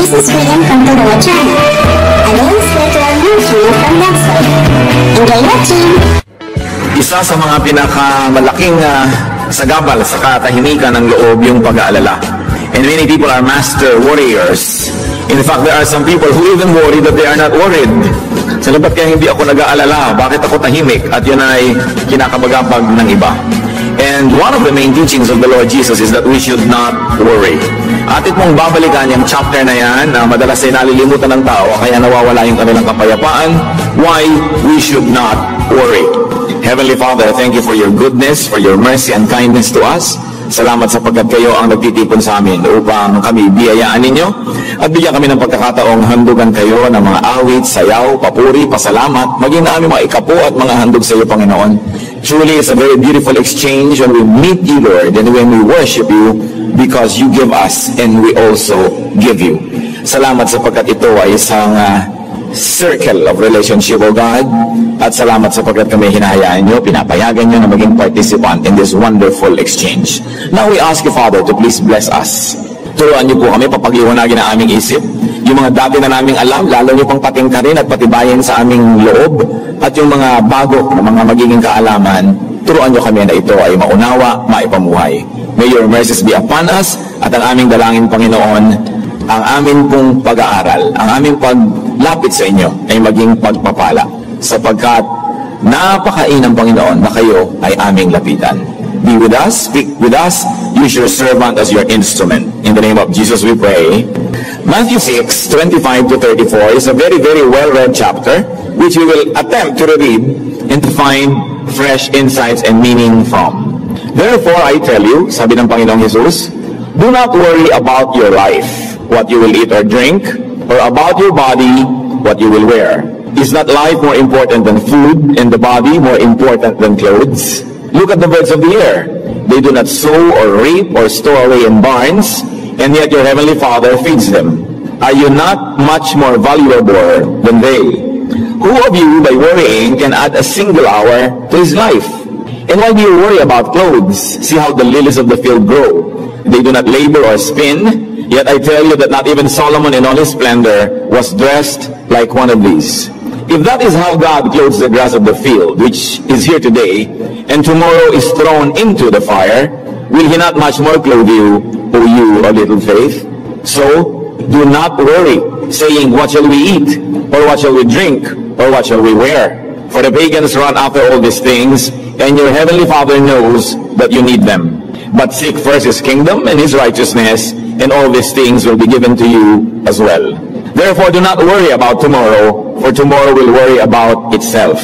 Jesus reading from the Lord channel. A daily spiritual nourishment from God's Word. Enjoy watching! Isa sa mga pinakamalaking sagabal sa katahimikan ng loob yung pag-aalala. And many people are master warriors. In fact, there are some people who even worry that they are not worried. So, ba't kaya hindi ako nag-aalala? Bakit ako tahimik? At yun ay kinakabagabag ng iba. And one of the main teachings of the Lord Jesus is that we should not worry. Atit mong babalikan yung chapter na yan na madalas ay nalilimutan ng tao kaya nawawala yung kanilang kapayapaan. Why we should not worry. Heavenly Father, thank you for your goodness, for your mercy and kindness to us. Salamat sapagkat kayo ang nagtitipon sa amin upang kami biyayaan ninyo at bigyan kami ng pagkakataong handugan kayo ng mga awit, sayaw, papuri, pasalamat, maging na aming mga ikapo at mga handog sa iyo, Panginoon. Truly, it's a very beautiful exchange when we meet you, Lord, and when we worship you because you give us and we also give you. Salamat sapagkat ito ay isang circle of relationship, O God. At salamat sapagkat kami hinahayaan nyo, pinapayagan nyo na maging participant in this wonderful exchange. Now we ask you, Father, to please bless us. Turuan nyo po kami, papagliwanagin ang aming isip. Yung mga dati na naming alam, lalo nyo pang patingkarin at patibayin sa aming loob. At yung mga bago na mga magiging kaalaman, turuan nyo kami na ito ay maunawa, maipamuhay. May your mercies be upon us at ang aming dalangin, Panginoon, ang aming pong pag-aaral, ang aming paglapit sa inyo ay maging pagpapala sapagkat napakainam, Panginoon, na kayo ay aming lapitan. Be with us, speak with us, use your servant as your instrument. In the name of Jesus we pray. Matthew 6:25-34 is a very, very well-read chapter which we will attempt to read and to find fresh insights and meaning from. Therefore, I tell you, sabi ng Panginoong Jesus, do not worry about your life, what you will eat or drink, or about your body, what you will wear. Is not life more important than food, and the body more important than clothes? Look at the birds of the air. They do not sow or reap or store away in barns, and yet your heavenly Father feeds them. Are you not much more valuable than they? Who of you, by worrying, can add a single hour to his life? And why do you worry about clothes? See how the lilies of the field grow. They do not labor or spin. Yet I tell you that not even Solomon in all his splendor was dressed like one of these. If that is how God clothes the grass of the field, which is here today, and tomorrow is thrown into the fire, will he not much more clothe you, O you of little faith? So, do not worry, saying, what shall we eat? Or what shall we drink? Or what shall we wear? For the pagans run after all these things, and your heavenly Father knows that you need them. But seek first his kingdom and his righteousness, and all these things will be given to you as well. Therefore, do not worry about tomorrow, for tomorrow will worry about itself.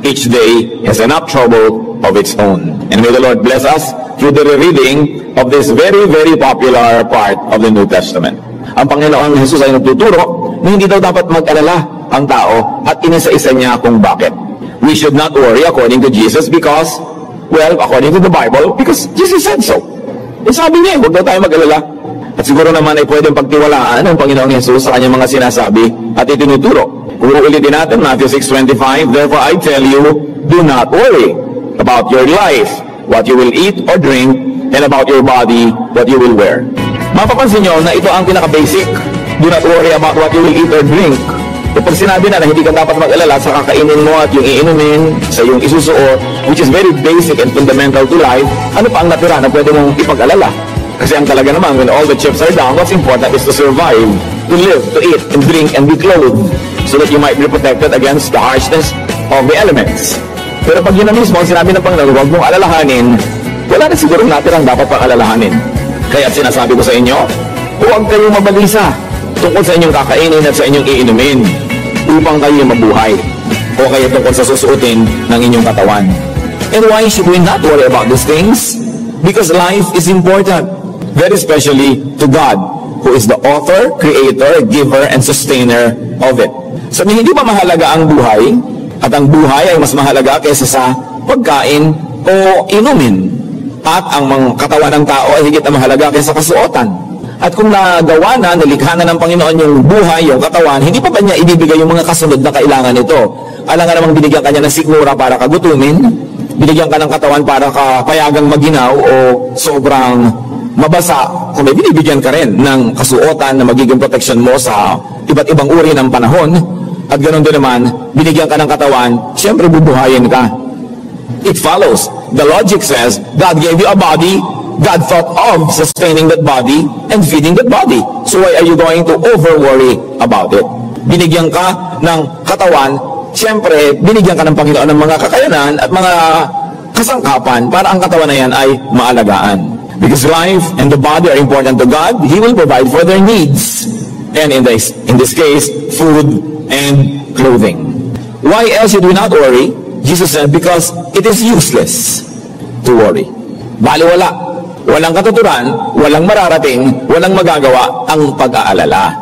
Each day has enough trouble of its own. And may the Lord bless us through the reading of this very, very popular part of the New Testament. Ang Panginoong Jesus ay nagtuturo na hindi daw dapat mag-alala ang tao at inisa-isa niya kung bakit. We should not worry according to Jesus because, well, according to the Bible, because Jesus said so. E sabi niya, huwag daw tayo mag-alala. At siguro naman ay pwedeng pagtiwalaan ng Panginoong Jesus sa kanyang mga sinasabi at itinuturo. Kung ulitin natin, Matthew 6:25, therefore I tell you, do not worry about your life, what you will eat or drink, and about your body, what you will wear. Mapapansin nyo na ito ang pinaka-basic. Do not worry about what you will eat or drink. Kapag sinabi na hindi ka dapat mag-alala sa kakainin mo at yung iinumin, sa yung isusuot, which is very basic and fundamental to life, ano pa ang natira na pwede mong ipag-alala? Kasi ang talaga naman, when all the chips are down, what's important is to survive, to live, to eat, and drink, and be clothed, so that you might be protected against the harshness of the elements. Pero pag yun na mismo, sinabi ng Panginoon, huwag mong alalahanin, wala na siguro natin ang dapat pang alalahanin. Kaya sinasabi ko sa inyo, huwag kayong mabalisa tungkol sa inyong kakainin at sa inyong iinumin upang kayo mabuhay, o kayo tungkol sa susuotin ng inyong katawan. And why should we not worry about these things? Because life is important. Very especially to God, who is the author, creator, giver, and sustainer of it. Sabi, hindi ba mahalaga ang buhay? At ang buhay ay mas mahalaga kaysa sa pagkain o inumin. At ang mga katawan ng tao ay higit na mahalaga kaysa kasuotan. At kung nagawa na, nalikha na ng Panginoon yung buhay, yung katawan, hindi pa ba niya ibibigay yung mga kasunod na kailangan nito? Alam nga namang binigyan ka niya ng sikmura para kagutumin, binigyan ka ng katawan para ka payagang maginaw o sobrang mabasa kung may binibigyan ka rin ng kasuotan na magiging protection mo sa iba't ibang uri ng panahon, at ganoon din naman, binigyan ka ng katawan, siyempre bubuhayin ka. It follows. The logic says, God gave you a body, God thought of sustaining that body and feeding that body. So why are you going to over-worry about it? Binigyan ka ng katawan, siyempre, binigyan ka ng Panginoon ng mga kakayanan at mga kasangkapan para ang katawan na yan ay maalagaan. Because life and the body are important to God, He will provide for their needs. And in this case, food and clothing. Why else should we not worry? Jesus said, because it is useless to worry. Baliwala. Walang katuturan, walang mararating, walang magagawa ang pag-aalala.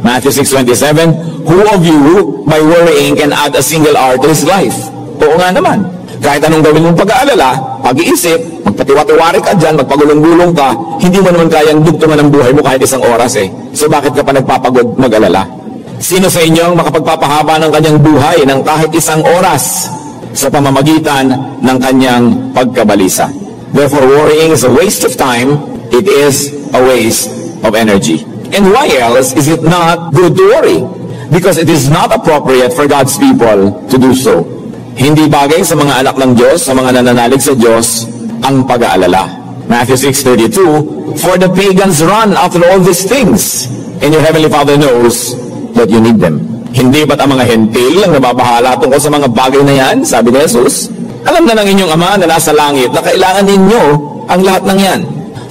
Matthew 6:27, who of you, by worrying, can add a single hour to his life? Oo nga naman. Kahit anong gawin mong pag-aalala, pag-iisip, magpatiwa-tiwari ka dyan, magpagulong-gulong ka, hindi mo naman kayang dugtungan ng buhay mo kahit isang oras eh. So bakit ka pa nagpapagod mag-alala? Sino sa inyo ang makapagpapahaba ng kanyang buhay ng kahit isang oras sa pamamagitan ng kanyang pagkabalisa? Therefore, worrying is a waste of time. It is a waste of energy. And why else is it not good to worry? Because it is not appropriate for God's people to do so. Hindi bagay sa mga anak ng Diyos, sa mga nananalig sa Diyos, ang pag-aalala. Matthew 6:32, for the pagans run after all these things, and your heavenly Father knows that you need them. Hindi ba't ang mga hentil ang nababahala tungkol sa mga bagay na yan? Sabi ni Jesus. Alam na ng inyong Ama na nasa langit na kailangan ninyo ang lahat ng yan.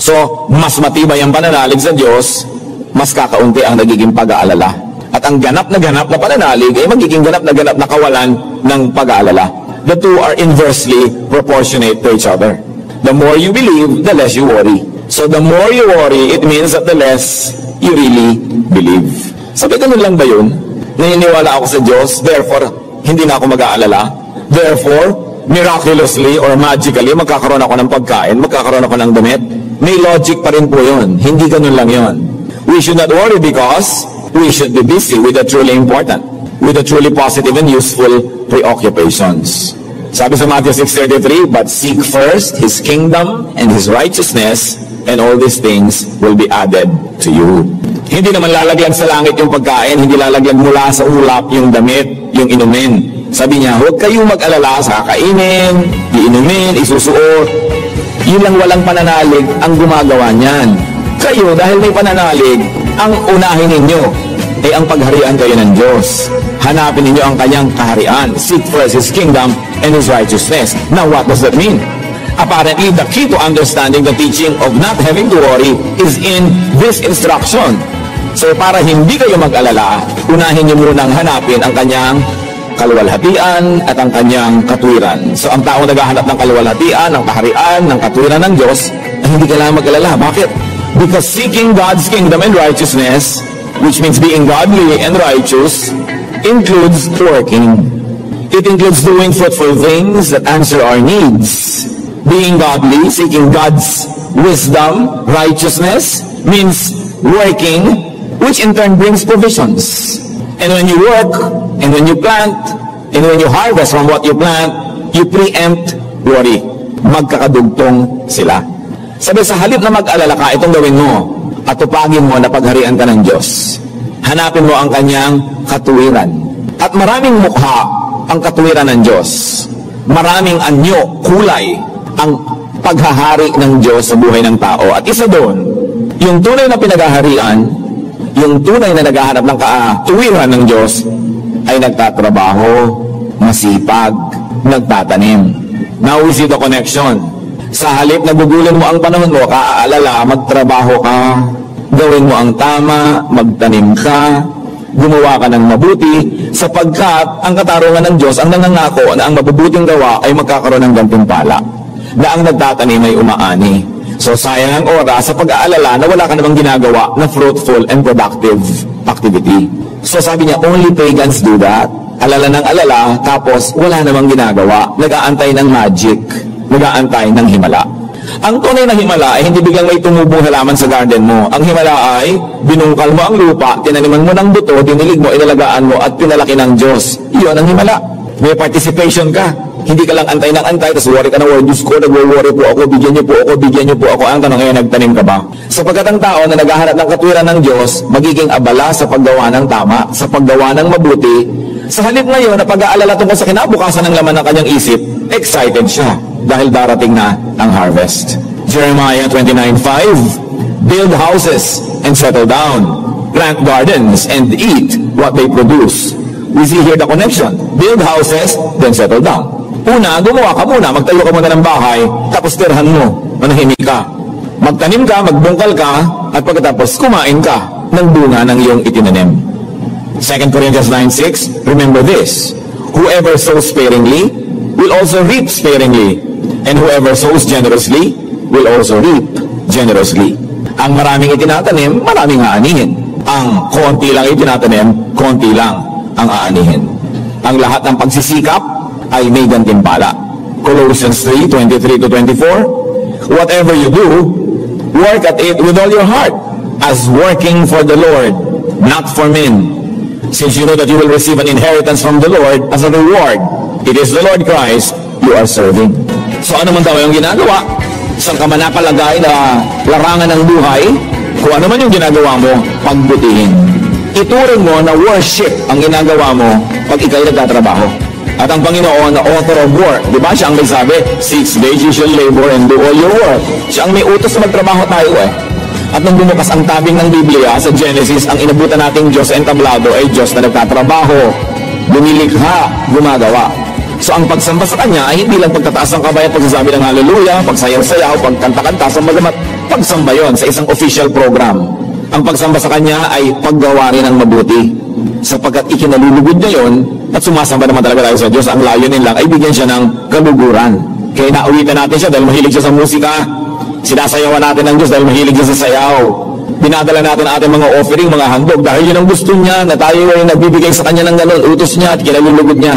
So, mas matibay ang pananalig sa Diyos, mas kakaunti ang nagiging pag-aalala. At ang ganap na pananalig ay magiging ganap na kawalan ng pag-aalala. The two are inversely proportionate to each other. The more you believe, the less you worry. So the more you worry, it means that the less you really believe. Sabi, ganun lang ba yun? Naniniwala ako sa Diyos, therefore, hindi na ako mag-aalala. Therefore, miraculously or magically, magkakaroon ako ng pagkain, magkakaroon ako ng damit. May logic pa rin po yun. Hindi ganun lang yun. We should not worry because we should be busy with the truly important, with the truly positive and useful preoccupations. Sabi sa Matthew 6:33, but seek first His kingdom and His righteousness, and all these things will be added to you. Hindi naman lalagyan sa langit yung pagkain, hindi lalagyan mula sa ulap yung damit, yung inumin. Sabi niya, huwag kayong mag-alala sa kakainin, iinumin, isusuot. Yun lang walang pananalig ang gumagawa niyan. Kayo, dahil may pananalig, ang unahin ninyo ay ang pagharian kayo ng Diyos. Hanapin ninyo ang kanyang kaharian. Seek first His kingdom and His righteousness. Now, what does that mean? Apparently, the key to understanding the teaching of not having to worry is in this instruction. So, para hindi kayo mag-alala, unahin niyo munang hanapin ang kanyang kaluwalhatian at ang kanyang katwiran. So, ang taong naghahanap ng kaluwalhatian, ng kaharian, ng katwiran ng Diyos, ay hindi kailangan mag-alala. Bakit? Because seeking God's kingdom and righteousness, which means being godly and righteous, includes working. It includes doing fruitful things that answer our needs. Being godly, seeking God's wisdom, righteousness, means working, which in turn brings provisions. And when you work, and when you plant, and when you harvest from what you plant, you preempt worry. Magkakadugtong sila. Sabi, sa halip na mag-alala ka, itong gawin mo, at tupagin mo na pagharian ka ng Diyos. Hanapin mo ang kanyang katuwiran. At maraming mukha ang katuwiran ng Diyos. Maraming anyo, kulay, ang paghahari ng Diyos sa buhay ng tao. At isa doon, yung tunay na pinaghaharian, yung tunay na naghahanap ng katuwiran ng Diyos, ay nagtatrabaho, masipag, nagtatanim. Now we see the connection. Sa halip na gugulin mo ang panahon mo, kaaalala, magtrabaho ka, gawin mo ang tama, magtanim ka, gumawa ka ng mabuti, sapagkat ang katarungan ng Diyos ang nangangako na ang mabubuting gawa ay magkakaroon ng gantimpala, na ang nagtatanim ay umaani. So sayang ang oras sa pag-aalala na wala ka namang ginagawa na fruitful and productive activity. So sabi niya, only pagans do that. Alala ng alala, tapos wala namang ginagawa. Nag-aantay ng magic, nag-aantay ng himala. Ang tunay na himala ay hindi biglang may tumubong halaman sa garden mo. Ang himala ay binungkal mo ang lupa, tinaniman mo ng buto, dinilig mo, inalagaan mo, at pinalaki ng Diyos. Iyon ang himala. May participation ka. hindi ka lang antay ng antay, tapos worry ka ng worry, Diyos ko, nag-worry po ako, bigyan niyo po ako. Ang tanong ngayon, nagtanim ka ba? Sapagkat ang tao na naghahanap ng katwiran ng Diyos, magiging abala sa paggawa ng tama, sa paggawa ng mabuti. Sa halip ngayon, na pag-aalala tungkol sa kinabukasan ng laman ng kanyang isip, excited siya dahil darating na ang harvest. Jeremiah 29:5, build houses and settle down. Plant gardens and eat what they produce. We see here the connection. Build houses, then settle down. Una, gumawa ka muna, magtayo ka muna ng bahay, tapos tirhan mo, manahimik ka. Magtanim ka, magbungkal ka, at pagkatapos kumain ka ng bunga ng iyong itinanim. 2 Corinthians 9:6, remember this, whoever sows sparingly will also reap sparingly, and whoever sows generously will also reap generously. Ang maraming itinatanim, maraming aanihin. Ang konti lang itinatanim, konti lang ang aanihin. Ang lahat ng pagsisikap ay may gantimpala. Colossians 3:23-24, whatever you do, work at it with all your heart, as working for the Lord, not for men, since you know that you will receive an inheritance from the Lord as a reward. It is the Lord Christ you are serving. So ano man daw yung ginagawa, saan ka man napalagay na larangan ng buhay, kung ano man yung ginagawa mo, pagbutihin. Ituring mo na worship ang ginagawa mo pag ikaw'y nagtatrabaho. At ang Panginoon na author of work, di ba? Siya ang may sabi, 6 days you shall labor and do all your work. Siya ang may utos na magtrabaho tayo At nung bumukas ang tabing ng Biblia sa Genesis, ang inabutan nating Diyos sa entablado ay Diyos na nagtatrabaho, lumilikha, gumagawa. So ang pagsamba sa Kanya ay hindi lang pagtataas ng kamay at pagsasabi ng hallelujah, pagsayaw-sayaw, pagkanta-kanta, sa magamat pagsamba yon sa isang official program. Ang pagsamba sa Kanya ay paggawa rin ng mabuti, sapagkat ikinalulugod niya yon at sumasamba naman talaga tayo sa Diyos. Ang layunin lang ay bigyan siya ng kaluguran. Kaya nauwitan natin siya dahil mahilig siya sa musika. Sinasayawan natin ng Diyos dahil mahilig siya sa sayaw. Dinadala natin ang ating mga offering, mga handog, dahil yun ang gusto niya, na tayo ay nagbibigay sa Kanya ng ganun, utos niya at kinalulugod niya.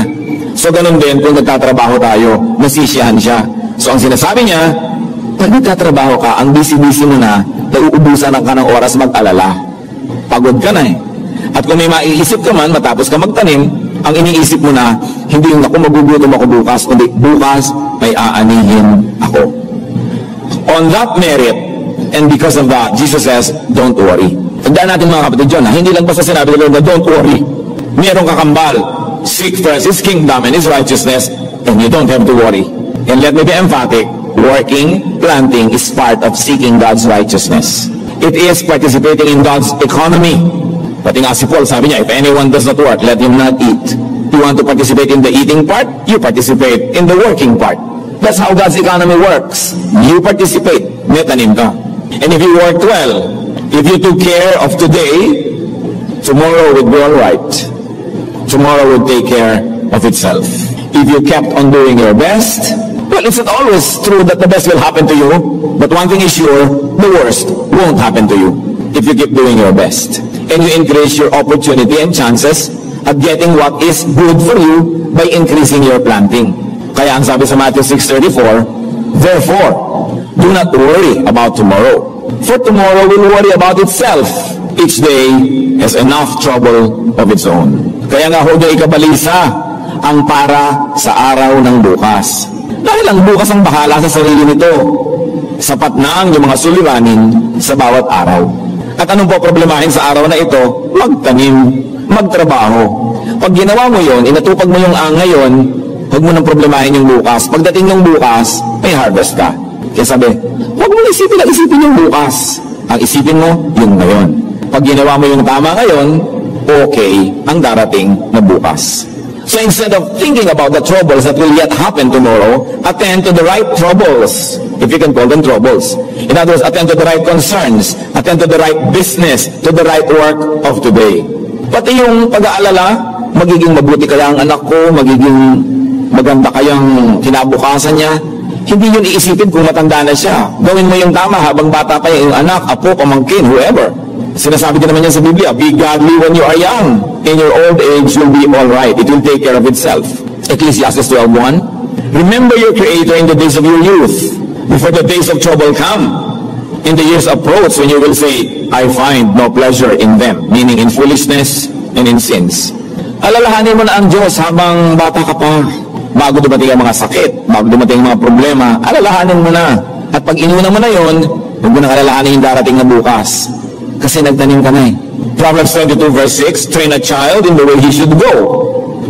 So ganun din kung nagtatrabaho tayo, nasisiyahan siya. So ang sinasabi niya, pag nagtatrabaho ka, ang busy-busy mo na, nauubusan ka ng oras mag-alala. Pagod ka na At kung may maiisip ka man, matapos ka magtanim, ang iniisip mo na, hindi yung ako magugutom ako bukas, kundi bukas may aanihin ako. On that merit, and because of that, Jesus says, don't worry. Tandaan natin mga kapatid dyan, hindi lang basta sinabi ng Lord na don't worry. Merong kakambal. Seek first His kingdom and His righteousness, and you don't have to worry. And let me be emphatic, working, planting is part of seeking God's righteousness. It is participating in God's economy. Pati nga si Paul, sabi niya, if anyone does not work, let him not eat. You want to participate in the eating part? You participate in the working part. That's how God's economy works. You participate, may tanim ka. And if you worked well, if you took care of today, tomorrow would be all right. Tomorrow would take care of itself. If you kept on doing your best, well, it's not always true that the best will happen to you, but one thing is sure, the worst won't happen to you if you keep doing your best. And you increase your opportunity and chances at getting what is good for you by increasing your planting. Kaya ang sabi sa Matthew 6:34, therefore, do not worry about tomorrow, for tomorrow will worry about itself. Each day has enough trouble of its own. Kaya nga huwag niyo ikabalisa ang para sa araw ng bukas. Dahil ang bukas ang bahala sa sarili nito. Sapat na ang mga suliranin sa bawat araw. At anong po problemahin sa araw na ito? Magtanim, magtrabaho. Pag ginawa mo yon, inatupag mo yung ngayon, huwag mo nang problemahin yung bukas. Pagdating ng bukas, may harvest ka. Kaya sabi, huwag mo isipin yung bukas. Ang isipin mo, yung ngayon. Pag ginawa mo yung tama ngayon, okay ang darating na bukas. So instead of thinking about the troubles that will yet happen tomorrow, attend to the right troubles, if you can call them troubles. In other words, attend to the right concerns, attend to the right business, to the right work of today. Pati yung pag-aalala, magiging mabuti kaya ang anak ko, magiging maganda kayang kinabukasan niya, hindi yun iisipin kung matanda na siya. Gawin mo yung tama habang bata pa yung anak, apo, pamangkin, whoever. Sinasabi din naman yan sa Biblia, be godly when you are young. In your old age, you'll be all right. It will take care of itself. Ecclesiastes 12:1. Remember your Creator in the days of your youth, before the days of trouble come. In the years approach, when you will say, I find no pleasure in them, meaning in foolishness and in sins. Alalahanin mo na ang Diyos habang bata ka pa. Bago dumating ang mga sakit, bago dumating ang mga problema, alalahanin mo na. At pag inuna mo na yon, huwag mo nang alalahanin yung darating na bukas. Kasi nagtanim ka na eh. Proverbs 22 verse 6, train a child in the way he should go.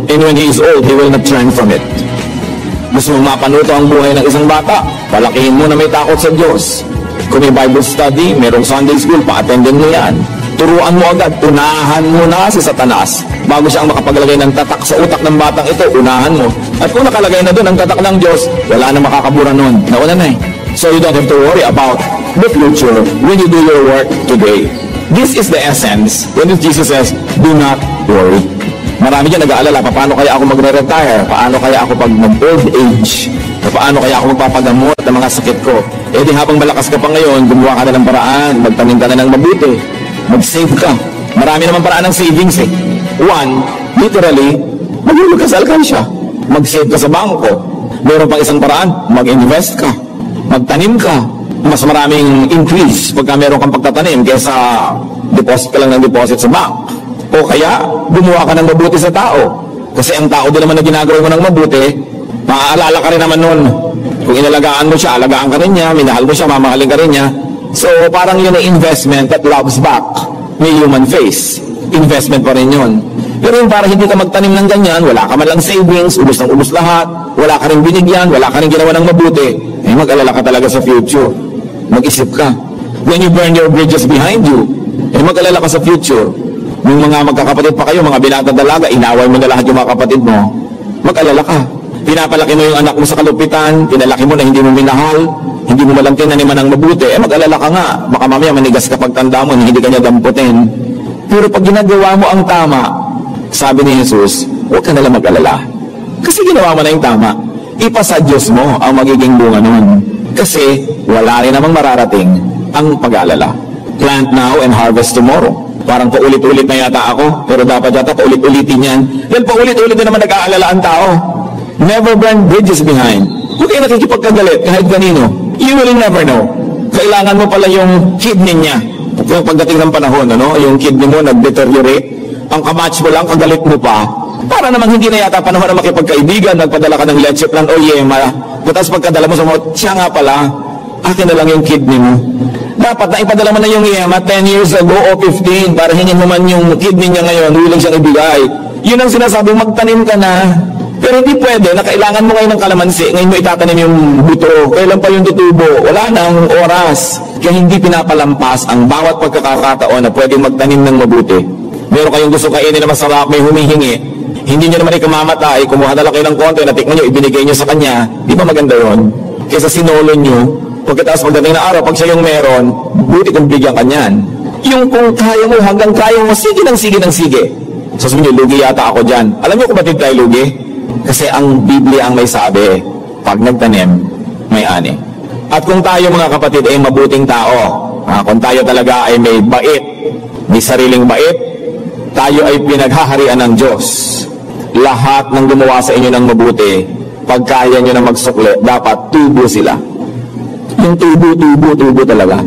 And when he is old, he will not turn from it. Gusto mong mapanuto ang buhay ng isang bata, palakihin mo na may takot sa Diyos. Kung may Bible study, merong Sunday school, pa-attendin mo yan. Turuan mo agad, unahan mo na si Satanas. Bago siyang makapaglagay ng tatak sa utak ng batang ito, unahan mo. At kung nakalagay na doon ang tatak ng Diyos, wala na makakabura nun. Nauna na eh. So you don't have to worry about the future when you do your work today. This is the essence when Jesus says, do not worry. Marami dyan nag-aalala, paano kaya ako magre-retire? Paano kaya ako pag mag-old age? Paano kaya ako magpapagamot ng mga sakit ko? Eh di habang malakas ka pa ngayon, gumawa ka na ng paraan, magtanim ka na ng mabuti, mag-save ka. Marami naman paraan ng savings eh. One, literally, maghulog ka sa alkansya. Mag-save ka sa bangko. Meron pang isang paraan, mag-invest ka. Magtanim ka. Mas maraming increase pagka meron kang pagtatanim kaysa deposit ka lang ng deposit sa bank. O kaya, gumawa ka ng mabuti sa tao. Kasi ang tao din naman na ginagawa mo ng mabuti, maaalala ka rin naman nun. Kung inalagaan mo siya, alagaan ka rin niya, minahal mo siya, mamahalin ka rin niya. So, parang yun ay investment that loves back. May human face. Investment pa rin yun. Pero yung para hindi ka magtanim ng ganyan, wala ka man lang savings, ubos ng ubos lahat, wala ka rin binigyan, wala ka rin ginawa ng mabuti, eh mag-alala ka talaga sa future. Mag-isip ka. When you burn your bridges behind you, eh mag-alala ka sa future. Yung mga magkakapatid pa kayo, mga binata dalaga, inaway mo na lahat yung mga kapatid mo, mag-alala ka. Pinapalaki mo yung anak mo sa kalupitan, pinalaki mo na hindi mo minahal, hindi mo malang tinaniman ng mabuti, eh mag-alala ka nga. Baka mamaya manigas ka pagtanda mo, hindi ka niya damputin. Pero pag ginagawa mo ang tama, sabi ni Jesus, huwag ka nalang mag-alala. Kasi ginawa mo na yung tama. Ipasa Diyos mo ang magiging bunga nun. Kasi wala rin namang mararating ang pag-alala. Plant now and harvest tomorrow. Parang paulit-ulit na yata ako, pero dapat yata paulit-ulitin yan. Dahil paulit-ulit na naman nag-aalala ang tao. Never burn bridges behind. Huwag kayo nakikipagkagalit kahit kanino. You will never know. Kailangan mo pala yung kidney niya. Yung pagdating ng panahon, yung kidney mo nag-deteriorate, ang kamatch mo lang, kagalit mo pa. Para namang hindi na yata panahon na makipagkaibigan, nagpadala ka ng leche plan o yema. Tapos pagkadala mo sa mga, siya nga pala, akin na lang yung kidney mo. Dapat na ipadala mo na yung yema 10 years ago o 15 para hingin mo man yung kidney niya ngayon, willing siyang ibigay. Yun ang sinasabi, magtanim ka na. Pero hindi pwede na kailangan mo ngayon ng kalamansi, ngayon mo itatanim yung buto, kailan pa yung tutubo, wala nang oras. Kaya hindi pinapalampas ang bawat pagkakataon na pwedeng magtanim ng mabuti. Meron kayong gusto kainin na masarap, may humihingi, hindi nyo naman ikamamatay, kumuha na lang kayo ng konti, natikman nyo, ibinigay nyo sa kanya, di ba maganda yun? Kaysa sinolo nyo, pagkatapos pagdating na araw, pag siya yung meron, buti kung bigyan ka niyan. Yung kung kaya mo, hanggang kaya mo, sige ng sige ng sige. Sasabihin nyo, lugi yata ako dyan. Alam nyo kung batid tayo lugi? Kasi ang Biblia ang may sabi, pag nagtanim, may ani. At kung tayo mga kapatid ay mabuting tao, kung tayo talaga ay may bait, may sariling bait, tayo ay pinaghaharian ng Diyos. Lahat ng gumawa sa inyo ng mabuti, pag kaya nyo na magsukli, dapat tubo sila. Yung tubo talaga.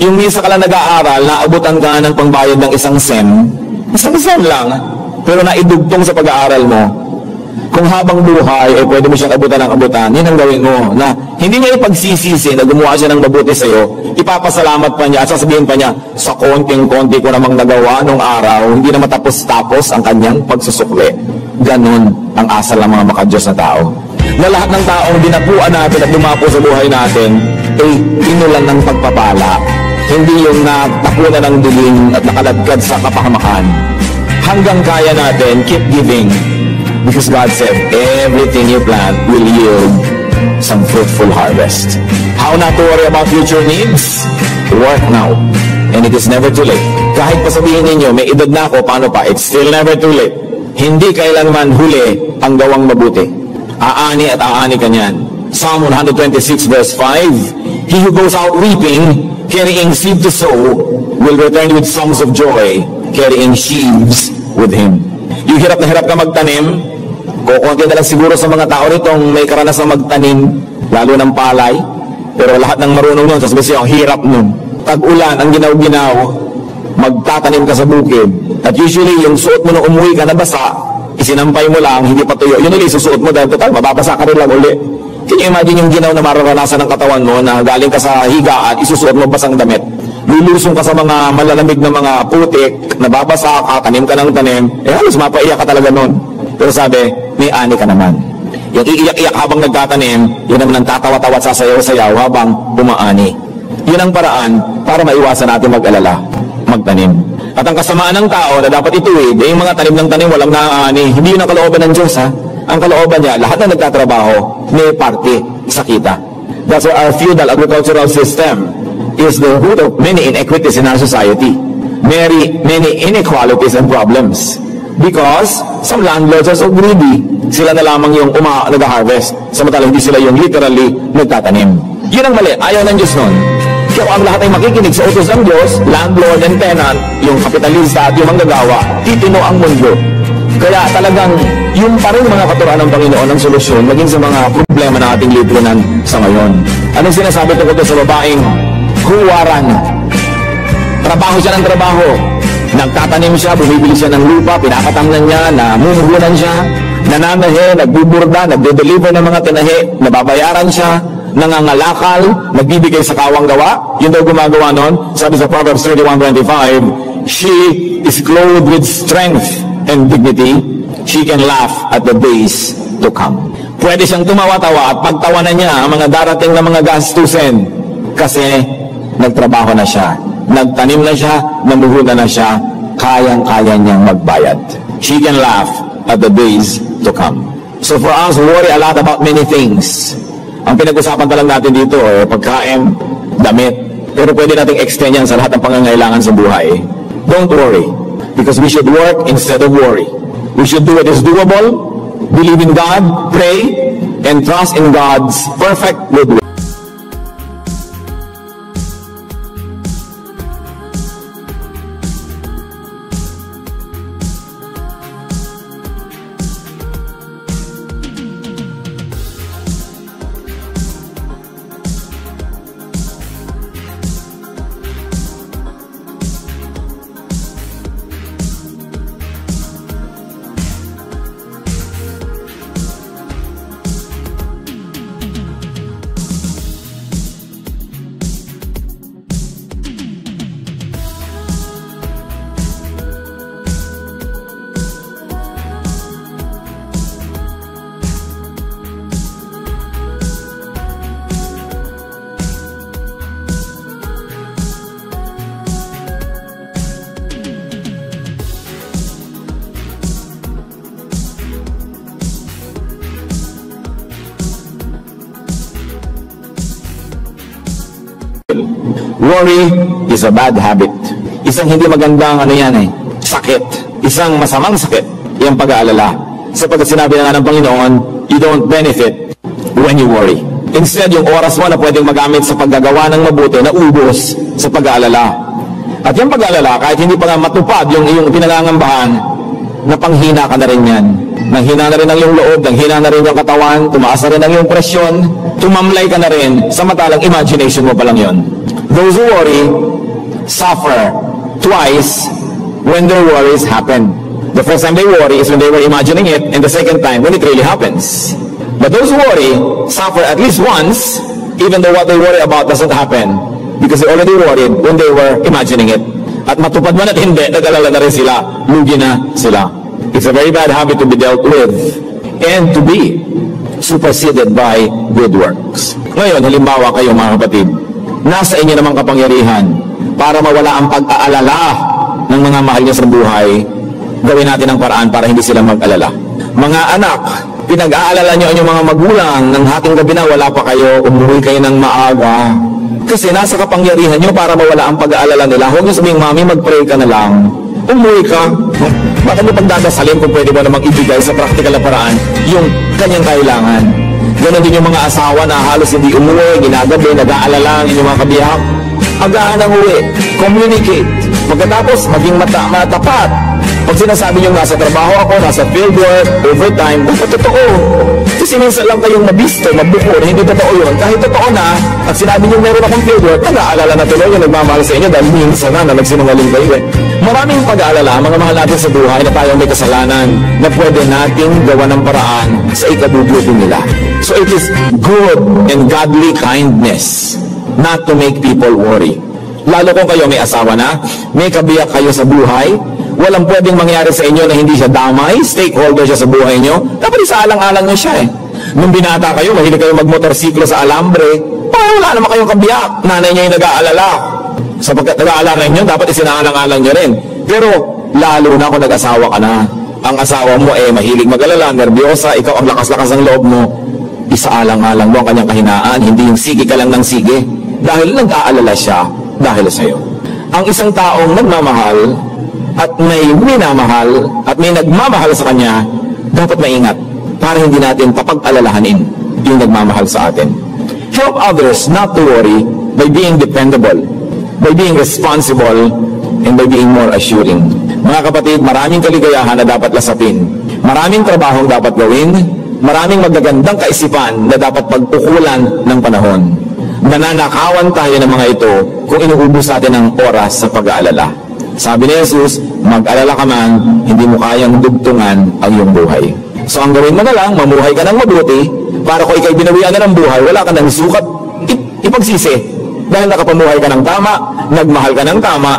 Yung misa ka lang nag-aaral, naabutan ka ng pangbayad ng isang sem lang, pero naidugtong sa pag-aaral mo. Kung habang buhay, ay pwede mo siyang abutan ng abutan, yun ang gawin mo. Na hindi niya ipagsisisi na gumawa siya ng mabuti sa iyo, ipapasalamat pa niya at sasabihin pa niya, sa konting-konti ko namang nagawa nung araw, hindi na matapos-tapos ang kanyang pagsusukli. Ganon ang asal ng mga makadiyos na tao. Na lahat ng taong dinapuan natin at dumapo sa buhay natin, ay inulan ng pagpapala. Hindi yung natapunan ng dilim at nakaladkad sa kapahamakan. Hanggang kaya natin, keep giving. Because God said, everything you plant will yield some fruitful harvest. How not to worry about future needs? Work now. And it is never too late. Kahit pa sabihin ninyo, may edad na ako, paano pa? It's still never too late. Hindi kailanman huli ang gawang mabuti. Aani at aani ka niyan. Psalm 126 verse 5, He who goes out weeping, carrying seed to sow, will return with songs of joy, carrying sheaves with him. Yung hirap na hirap ka magtanim, kukunti na lang siguro sa mga tao ritong may karanasan magtanim, lalo ng palay, pero lahat ng marunong nun, sasabihin siya, ang hirap nun. Tag-ulan, ang ginaw-ginaw, magtatanim ka sa bukid. At usually, yung suot mo nung umuwi ka na basa, Sinampay mo lang, hindi pa tuyo. Yun ulit, susuot mo dahil total, mababasa ka rin lang uli. Can you imagine yung ginaw na mararanasan ng katawan mo na galing ka sa higaan, isusuot mo basang damit? Lulusong ka sa mga malalamig na mga putik, nababasa ka, tanim ka ng tanim, halos mapaiyak ka talaga nun. Pero sabi, may ani ka naman. Yung iiyak-iyak habang nagtatanim, yun naman ang tatawa-tawa at sasayaw-sayaw habang bumaani. Yun ang paraan para maiwasan natin mag-alala, magtanim. At ang kasamaan ng tao na dapat ituwid, yung mga tanim ng tanim, walang naaani. Hindi yun ang kalooban ng Diyos, ha? Ang kalooban niya, lahat na nagtatrabaho, may parte sa kita. That's why our feudal agricultural system is the root of many inequities in our society. Many inequalities and problems. Because some landlords are so greedy. Sila na lamang yung nag-harvest. Samantalang hindi sila yung literally nagtatanim. Yun ang mali. Ayaw ng Diyos nun. Kaya ang lahat ay makikinig sa utos ng Diyos, landlord and tenant, yung kapitalista at yung manggagawa, titino ang mundo. Kaya talagang yung pa rin mga katuruan ng Panginoon ang solusyon maging sa mga problema na ating lipunan sa ngayon. Anong sinasabi tungkol sa babaeng huwaran? Trabaho siya ng trabaho. Nagtatanim siya, bumibili siya ng lupa, pinakatanglan niya, namumuhunan siya, nananahe, nagbuburda, nagde-deliver ng mga tinahe, nababayaran siya, nangangalakal, nagbibigay sa kawang gawa. Yun daw gumagawa nun. Sabi sa Proverbs 31:25, she is clothed with strength and dignity. She can laugh at the days to come. Pwede siyang tumawa-tawa at pagtawanan niya ang mga darating na mga gastusin kasi nagtrabaho na siya, nagtanim na siya, namuhunan na siya, kayang-kaya niyang magbayad. She can laugh at the days to come. So for us, worry a lot about many things. Ang pinag-usapan pa lang natin dito, pagkain, damit. Pero pwede nating extend yan sa lahat ng pangangailangan sa buhay. Don't worry. Because we should work instead of worry. We should do what is doable, believe in God, pray, and trust in God's perfect goodwill. Worry is a bad habit. Isang hindi magandang sakit. Isang masamang sakit, yung pag-aalala. Sapagkat sinabi na nga ng Panginoon, you don't benefit when you worry. Instead, yung oras mo na pwedeng magamit sa paggagawa ng mabuti na ubos sa pag-aalala. At yung pag-aalala, kahit hindi pa nga matupad yung iyong pinangangambahan, napanghina ka na rin yan. Nanghina na rin ang iyong loob, nanghina na rin yung katawan, tumaas na rin ang iyong presyon, tumamlay ka na rin, samantalang imagination mo pa lang yun. Those who worry suffer twice when their worries happen. The first time they worry is when they were imagining it, and the second time when it really happens. But those who worry suffer at least once, even though what they worry about doesn't happen, because they already worried when they were imagining it. At matupad man at hindi, nag-alala na rin sila, lugi na sila. It's a very bad habit to be dealt with and to be superseded by good works. Ngayon, halimbawa kayo mga kapatid, nasa inyo namang kapangyarihan para mawala ang pag-aalala ng mga mahal niya sa buhay. Gawin natin ang paraan para hindi sila mag-alala. Mga anak, pinag-aalala niyo ang inyong mga magulang ng hating gabi na wala pa kayo, umuwi kayo ng maaga. Kasi nasa kapangyarihan niyo para mawala ang pag-aalala nila. Huwag niyo sabihin, Mami, mag-pray ka na lang. Umuwi ka. Baka niyo pagdadasalin kung pwede ba namang ibigay sa practical na paraan yung kanyang kailangan. Ganon din yung mga asawa na halos hindi umuwi, ginagabi, nag-aalala ang inyong mga kabiyak. Agahan ang uwi, communicate. Pagkatapos, maging matapat. Pag sinasabi nyo nasa trabaho ako, nasa fieldwork, overtime, dapat totoo. Kasi minsan lang kayong mabisto, mabukor, hindi totoo yun. Kahit totoo na, at sinabi nyo meron akong fieldwork, nag-aalala na tuloy yung nagmamahal sa inyo dahil minsan na nagsinungaling kayo eh. Maraming pag-aalala, mga mahal natin sa buhay na tayong may kasalanan na pwede nating gawa ng paraan sa ikabubuti nila. So it is good and godly kindness not to make people worry. Lalo kung kayo may asawa na, may kabiyak kayo sa buhay, walang pwedeng mangyari sa inyo na hindi siya damay, stakeholder siya sa buhay nyo, dapat isaalang-alang nyo siya eh. Nung binata kayo, mahilig kayo magmotorsiklo sa alambre, wala naman kayong kabiyak, nanay niya yung nag-aalala. Sapagkat nag-aalala nyo, dapat isinaalang-alang nyo rin. Pero lalo na kung nag-asawa ka na, ang asawa mo mahilig mag-alala, nervyosa, ikaw ang lakas-lakas ng loob mo, isaalang-alang mo ang kanyang kahinaan, hindi yung sige ka lang ng sige, dahil nag-aalala siya dahil sa'yo. Ang isang taong nagmamahal at may minamahal at may nagmamahal sa kanya, dapat maingat para hindi natin papag-alalahanin yung nagmamahal sa atin. Help others not to worry by being dependable, by being responsible, and by being more assuring. Mga kapatid, maraming kaligayahan na dapat lasapin. Maraming trabahong dapat gawin. Maraming magagandang kaisipan na dapat pagpukulan ng panahon. Nananakawan tayo ng mga ito kung inuubos natin ang oras sa pag-aalala. Sabi ni Jesus, mag-alala ka man, hindi mo kayang dugtungan ang iyong buhay. So ang gawin mo na lang, mamuhay ka ng mabuti, para kung ikay binawian na ng buhay, wala ka ng sukat, ipagsisi. Dahil nakapamuhay ka ng tama, nagmahal ka ng tama,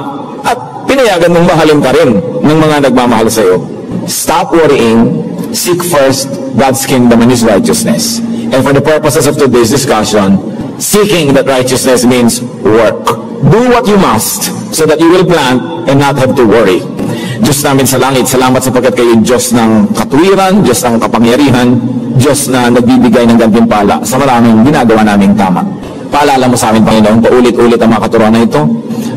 at pinayagan mong mahalin ka rin ng mga nagmamahal sa iyo. Stop worrying, seek first God's kingdom and His righteousness. And for the purposes of today's discussion, seeking that righteousness means work. Do what you must so that you will plant and not have to worry. Diyos namin sa langit, salamat sapagkat kayo Diyos ng katuwiran, Diyos ng kapangyarihan, Diyos na nagbibigay ng gantimpala sa maraming ginagawa naming tama. Paalala mo sa amin, Panginoon, paulit-ulit ang mga katuruan na ito,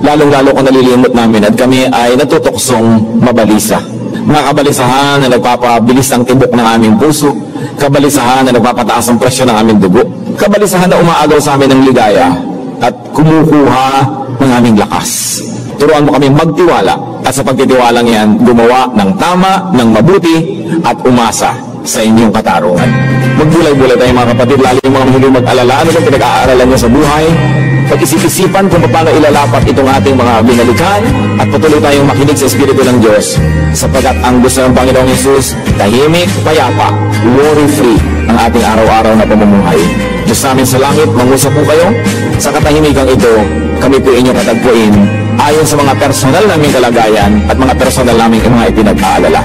lalong-lalo kung nalilimot namin at kami ay natutuksong mabalisa. Mga kabalisahan na nagpapabilis ang tibok ng aming puso, kabalisahan na nagpapataas ang presyo ng aming dugo, kabalisahan na umaagaw sa amin ng ligaya at kumukuha ng aming lakas. Turuan mo kami magtiwala at sa pagtitiwalang yan, gumawa ng tama, ng mabuti at umasa sa inyong katarungan. Magbulay-bulay tayo mga kapatid, lalo yung mga mahilig mag-alala, ano bang pinag-aaralan nyo sa buhay? Pag-isip-isipan kung paano ilalapat itong ating mga binalikan at patuloy tayong makinig sa Espiritu ng Diyos sapagkat ang gusto ng Panginoong Hesus, tahimik, payapa, worry-free ang ating araw-araw na pamumuhay. Diyos namin sa langit, mangusap po kayo sa katahimikan ito, kami po inyong katagpuin ayon sa mga personal naming kalagayan at mga personal naming mga ipinag-aalala.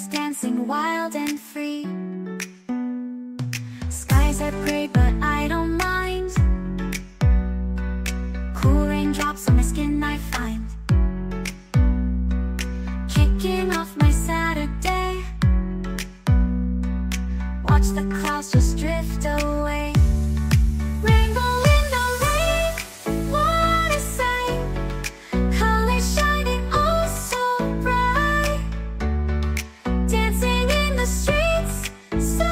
stars dancing wild and free. Skies are gray, but I don't mind. Cool raindrops on my skin I find. Kicking off my Saturday. Watch the clouds just drift away. Rainbow in the rain, what a sight. Colors shining oh so bright. Dancing in the streets, so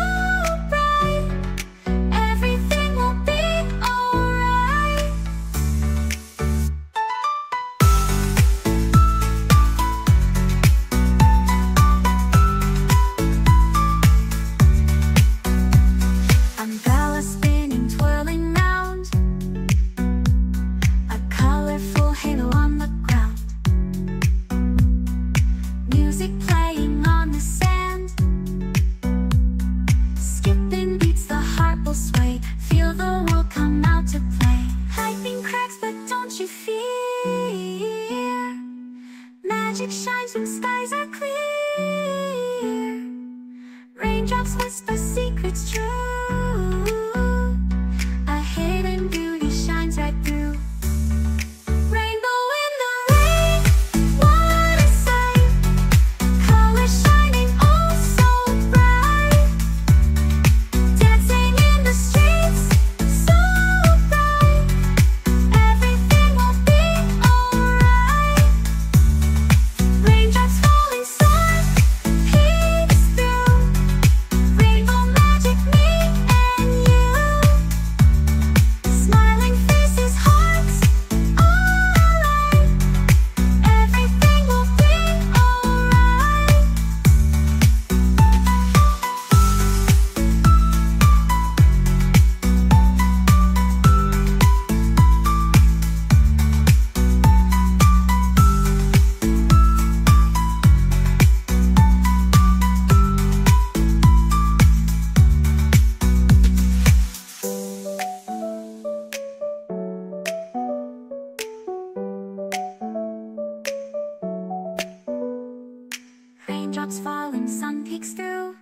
bright. Everything will be alright. Umbrella spinning, twirling round. A colorful halo on the ground. Music playing on the sand. Skipping beats, the heart will sway. Feel the world come out to play. Lightning cracks, but don't you fear. Magic shines when skies are clear. Raindrops whisper secrets true. A hidden beauty shines right through. Rainbow in the rain, what a sight. Colors shining oh so bright. Dancing in the streets, so bright. Everything will be alright. Raindrops falling soft, peeks through. Rainbow magic, me and you. Smiling faces, hearts alight. Everything will be alright. Raindrops falling, sun peeks through.